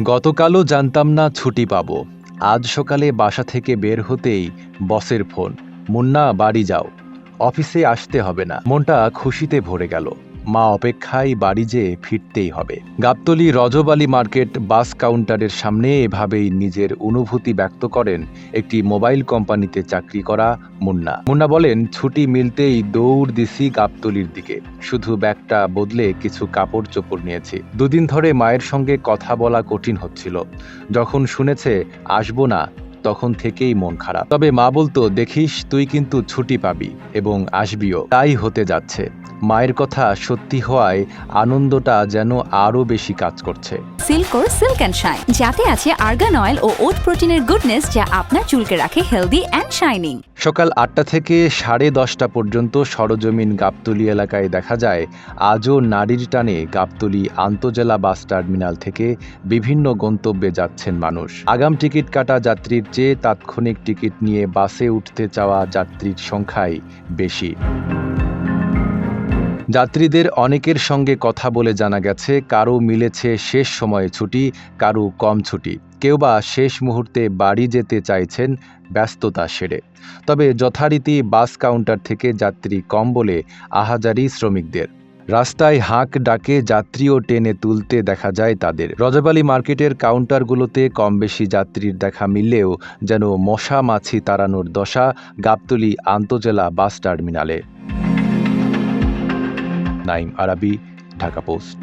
গতকালও জানতাম না ছুটি পাবো। আজ সকালে বাসা থেকে বের হতেই বসের ফোন, মুন্না বাড়ি যাও, অফিসে আসতে হবে না। মনটা খুশিতে ভরে গেল। মা অপেক্ষায় বাড়ি যেয়ে ফিরতেই হবে। গাবতলী রজব আলী মার্কেট বাস কাউন্টারের সামনে এভাবেই নিজের অনুভূতি ব্যক্ত করেন একটি মোবাইল কোম্পানিতে চাকরি করা মুন্না। মুন্না বলেন, ছুটি মিলতেই দৌড় দিছি গাবতলীর দিকে। শুধু ব্যাগটা বদলে কিছু কাপড় চোপড় নিয়েছি। দুদিন ধরে মায়ের সঙ্গে কথা বলা কঠিন হচ্ছিল। যখন শুনেছে আসবো না, তখন থেকেই মন খারাপ। তবে মা বলতো, দেখিস তুই কিন্তু ছুটি পাবি এবং আসবিও। তাই হতে যাচ্ছে। মায়ের কথা সত্যি হওয়ায় আনন্দটা যেন আরও বেশি কাজ করছে। সিল্কোর সিল্ক অ্যান্ড শাইন, যাতে আছে আর্গান অয়েল ও ওট প্রোটিনের গুডনেস, যা আপনার চুলকে রাখে হেলদি অ্যান্ড শাইনিং। সকাল ৮টা থেকে 10:30 পর্যন্ত সরজমিন গাবতলী এলাকায় দেখা যায় আজও নারীর টানে গাবতলী আন্তজেলা বাস টার্মিনাল থেকে বিভিন্ন গন্তব্যে যাচ্ছেন মানুষ। আগাম টিকিট কাটা যাত্রীর চেয়ে তাৎক্ষণিক টিকিট নিয়ে বাসে উঠতে চাওয়া যাত্রীর সংখ্যাই বেশি। যাত্রীদের অনেকের সঙ্গে কথা বলে জানা গেছে, কারো মিলেছে শেষ সময়ে ছুটি, কারো কম ছুটি, কেউ বা শেষ মুহূর্তে বাড়ি যেতে চাইছেন ব্যস্ততা সেরে। তবে যথারীতি বাস কাউন্টার থেকে যাত্রী কম বলে আহাজারি শ্রমিকদের। রাস্তায় হাঁক ডাকে যাত্রীও টেনে তুলতে দেখা যায় তাদের। রজব আলী মার্কেটের কাউন্টারগুলোতে কম বেশি যাত্রীর দেখা মিললেও যেন মশা মাছি তাড়ানোর দশা গাবতলী আন্তজেলা বাস টার্মিনালে। নাইম আরাবী, ঢাকা পোস্ট।